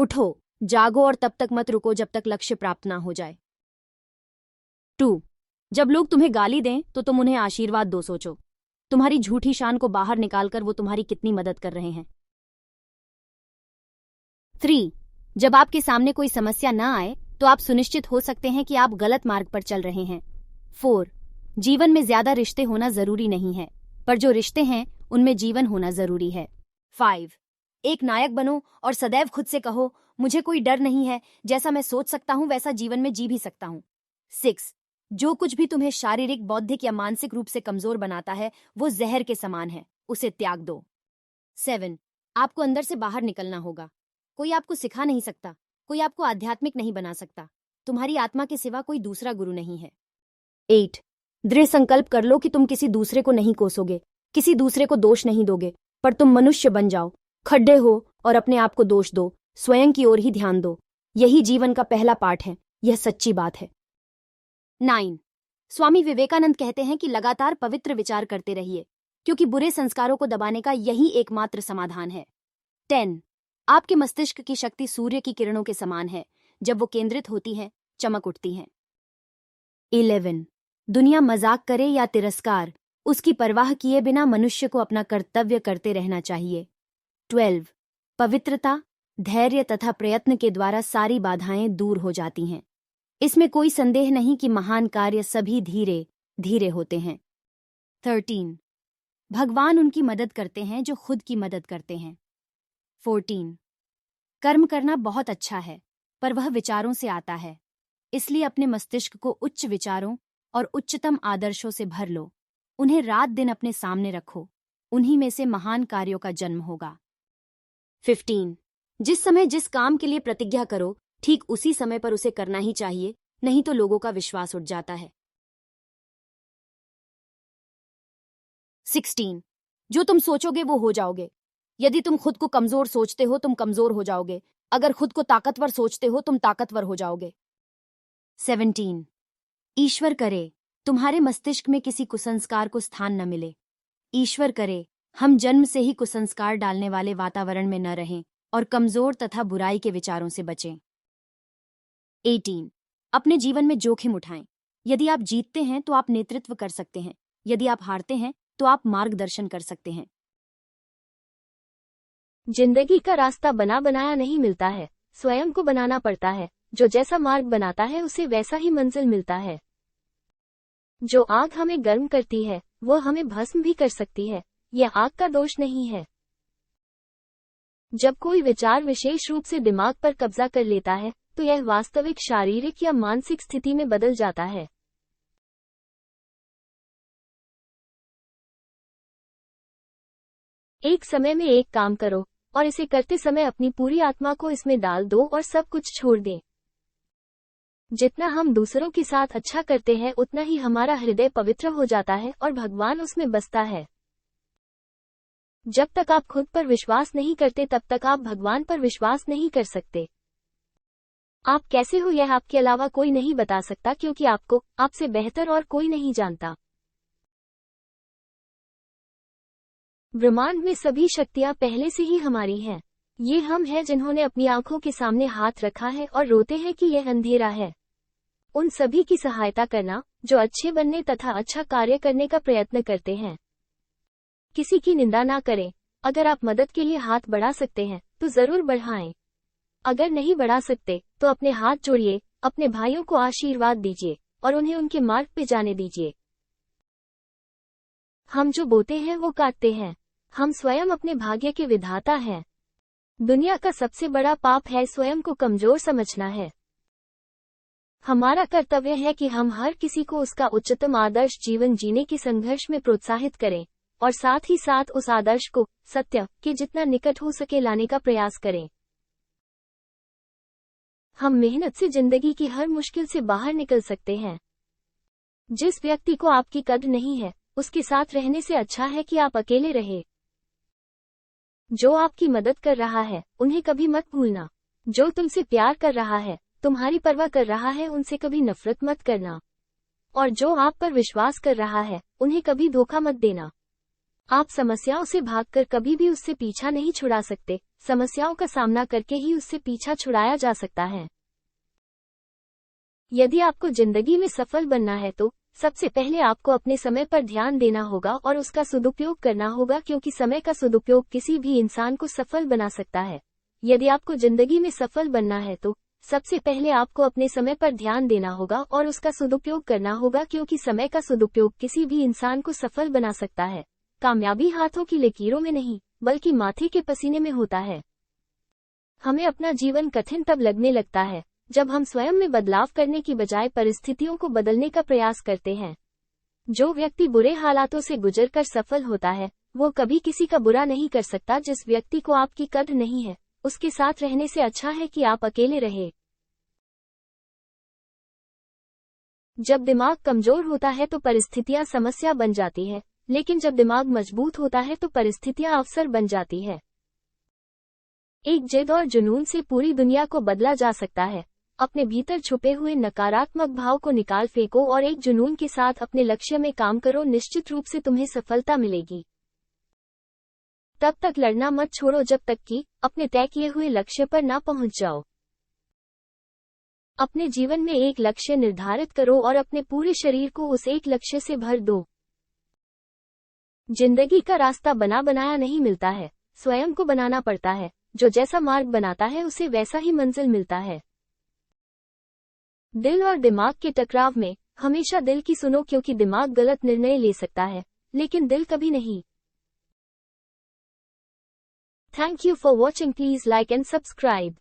उठो, जागो और तब तक मत रुको जब तक लक्ष्य प्राप्त ना हो जाए। 2. जब लोग तुम्हें गाली दें तो तुम उन्हें आशीर्वाद दो। सोचो, तुम्हारी झूठी शान को बाहर निकालकर वो तुम्हारी कितनी मदद कर रहे हैं। 3. जब आपके सामने कोई समस्या ना आए तो आप सुनिश्चित हो सकते हैं कि आप गलत मार्ग पर चल रहे हैं। 4. जीवन में ज्यादा रिश्ते होना जरूरी नहीं है, पर जो रिश्ते हैं उनमें जीवन होना जरूरी है। 5. एक नायक बनो और सदैव खुद से कहो, मुझे कोई डर नहीं है, जैसा मैं सोच सकता हूं वैसा जीवन में जी भी सकता हूं। 6. जो कुछ भी तुम्हें शारीरिक, बौद्धिक या मानसिक रूप से कमजोर बनाता है वो जहर के समान है, उसे त्याग दो। 7. आपको अंदर से बाहर निकलना होगा। कोई आपको सिखा नहीं सकता, कोई आपको आध्यात्मिक नहीं बना सकता, तुम्हारी आत्मा के सिवा कोई दूसरा गुरु नहीं है। 8. दृढ़ संकल्प कर लो कि तुम किसी दूसरे को नहीं कोसोगे, किसी दूसरे को दोष नहीं दोगे, पर तुम मनुष्य बन जाओ, खड्डे हो और अपने आप को दोष दो, स्वयं की ओर ही ध्यान दो। यही जीवन का पहला पाठ है, यह सच्ची बात है। 9. स्वामी विवेकानंद कहते हैं कि लगातार पवित्र विचार करते रहिए, क्योंकि बुरे संस्कारों को दबाने का यही एकमात्र समाधान है। 10. आपके मस्तिष्क की शक्ति सूर्य की किरणों के समान है, जब वो केंद्रित होती है चमक उठती है। 11. दुनिया मजाक करे या तिरस्कार, उसकी परवाह किए बिना मनुष्य को अपना कर्तव्य करते रहना चाहिए। 12. पवित्रता, धैर्य तथा प्रयत्न के द्वारा सारी बाधाएं दूर हो जाती हैं। इसमें कोई संदेह नहीं कि महान कार्य सभी धीरे धीरे होते हैं। 13. भगवान उनकी मदद करते हैं जो खुद की मदद करते हैं। 14. कर्म करना बहुत अच्छा है, पर वह विचारों से आता है, इसलिए अपने मस्तिष्क को उच्च विचारों और उच्चतम आदर्शों से भर लो। उन्हें रात दिन अपने सामने रखो, उन्हीं में से महान कार्यों का जन्म होगा। 15. जिस समय जिस काम के लिए प्रतिज्ञा करो, ठीक उसी समय पर उसे करना ही चाहिए, नहीं तो लोगों का विश्वास उठ जाता है। 16. जो तुम सोचोगे वो हो जाओगे। यदि तुम खुद को कमजोर सोचते हो तुम कमजोर हो जाओगे, अगर खुद को ताकतवर सोचते हो तुम ताकतवर हो जाओगे। 17. ईश्वर करे तुम्हारे मस्तिष्क में किसी कुसंस्कार को स्थान न मिले। ईश्वर करे हम जन्म से ही कुसंस्कार डालने वाले वातावरण में न रहें और कमजोर तथा बुराई के विचारों से बचें। 18. अपने जीवन में जोखिम उठाएं। यदि आप जीतते हैं तो आप नेतृत्व कर सकते हैं, यदि आप हारते हैं तो आप मार्गदर्शन कर सकते हैं। जिंदगी का रास्ता बना बनाया नहीं मिलता है, स्वयं को बनाना पड़ता है। जो जैसा मार्ग बनाता है उसे वैसा ही मंजिल मिलता है। जो आग हमें गर्म करती है वो हमें भस्म भी कर सकती है, यह आग का दोष नहीं है। जब कोई विचार विशेष रूप से दिमाग पर कब्जा कर लेता है तो यह वास्तविक शारीरिक या मानसिक स्थिति में बदल जाता है। एक समय में एक काम करो और इसे करते समय अपनी पूरी आत्मा को इसमें डाल दो और सब कुछ छोड़ दें। जितना हम दूसरों के साथ अच्छा करते हैं उतना ही हमारा हृदय पवित्र हो जाता है और भगवान उसमें बसता है। जब तक आप खुद पर विश्वास नहीं करते तब तक आप भगवान पर विश्वास नहीं कर सकते। आप कैसे हो यह आपके अलावा कोई नहीं बता सकता, क्योंकि आपको आपसे बेहतर और कोई नहीं जानता। ब्रह्मांड में सभी शक्तियां पहले से ही हमारी हैं। ये हम हैं जिन्होंने अपनी आंखों के सामने हाथ रखा है और रोते हैं कि यह अंधेरा है। उन सभी की सहायता करना जो अच्छे बनने तथा अच्छा कार्य करने का प्रयत्न करते हैं। किसी की निंदा ना करें। अगर आप मदद के लिए हाथ बढ़ा सकते हैं तो जरूर बढ़ाएं। अगर नहीं बढ़ा सकते तो अपने हाथ जोड़िए, अपने भाइयों को आशीर्वाद दीजिए और उन्हें उनके मार्ग पे जाने दीजिए। हम जो बोते हैं वो काटते हैं। हम स्वयं अपने भाग्य के विधाता हैं। दुनिया का सबसे बड़ा पाप है स्वयं को कमजोर समझना है। हमारा कर्तव्य है कि हम हर किसी को उसका उच्चतम आदर्श जीवन जीने के संघर्ष में प्रोत्साहित करें और साथ ही साथ उस आदर्श को सत्य के जितना निकट हो सके लाने का प्रयास करें। हम मेहनत से जिंदगी की हर मुश्किल से बाहर निकल सकते हैं। जिस व्यक्ति को आपकी कद्र नहीं है उसके साथ रहने से अच्छा है कि आप अकेले रहे। जो आपकी मदद कर रहा है उन्हें कभी मत भूलना। जो तुमसे प्यार कर रहा है, तुम्हारी परवाह कर रहा है, उनसे कभी नफरत मत करना। और जो आप पर विश्वास कर रहा है उन्हें कभी धोखा मत देना। आप समस्याओं से भागकर कभी भी उससे पीछा नहीं छुड़ा सकते, समस्याओं का सामना करके ही उससे पीछा छुड़ाया जा सकता है। यदि आपको जिंदगी में सफल बनना है तो सबसे पहले आपको अपने समय पर ध्यान देना होगा और उसका सदुपयोग करना होगा, क्योंकि समय का सदुपयोग किसी भी इंसान को सफल बना सकता है। यदि आपको जिंदगी में सफल बनना है तो सबसे पहले आपको अपने समय पर ध्यान देना होगा और उसका सदुपयोग करना होगा, क्योंकि समय का सदुपयोग किसी भी इंसान को सफल बना सकता है। कामयाबी हाथों की लकीरों में नहीं, बल्कि माथे के पसीने में होता है। हमें अपना जीवन कठिन तब लगने लगता है जब हम स्वयं में बदलाव करने की बजाय परिस्थितियों को बदलने का प्रयास करते हैं। जो व्यक्ति बुरे हालातों से गुजरकर सफल होता है, वो कभी किसी का बुरा नहीं कर सकता। जिस व्यक्ति को आपकी कद्र नहीं है, उसके साथ रहने से अच्छा है कि आप अकेले रहे। जब दिमाग कमजोर होता है तो परिस्थितियां समस्या बन जाती है, लेकिन जब दिमाग मजबूत होता है तो परिस्थितियां अवसर बन जाती है। एक जिद और जुनून से पूरी दुनिया को बदला जा सकता है। अपने भीतर छुपे हुए नकारात्मक भाव को निकाल फेंको और एक जुनून के साथ अपने लक्ष्य में काम करो। निश्चित रूप से तुम्हें सफलता मिलेगी। तब तक लड़ना मत छोड़ो जब तक कि अपने तय किए हुए लक्ष्य पर ना पहुंच जाओ। अपने जीवन में एक लक्ष्य निर्धारित करो और अपने पूरे शरीर को उस एक लक्ष्य से भर दो। जिंदगी का रास्ता बना बनाया नहीं मिलता है, स्वयं को बनाना पड़ता है। जो जैसा मार्ग बनाता है उसे वैसा ही मंजिल मिलता है। दिल और दिमाग के टकराव में हमेशा दिल की सुनो, क्योंकि दिमाग गलत निर्णय ले सकता है, लेकिन दिल कभी नहीं। Thank you for watching. Please like and subscribe.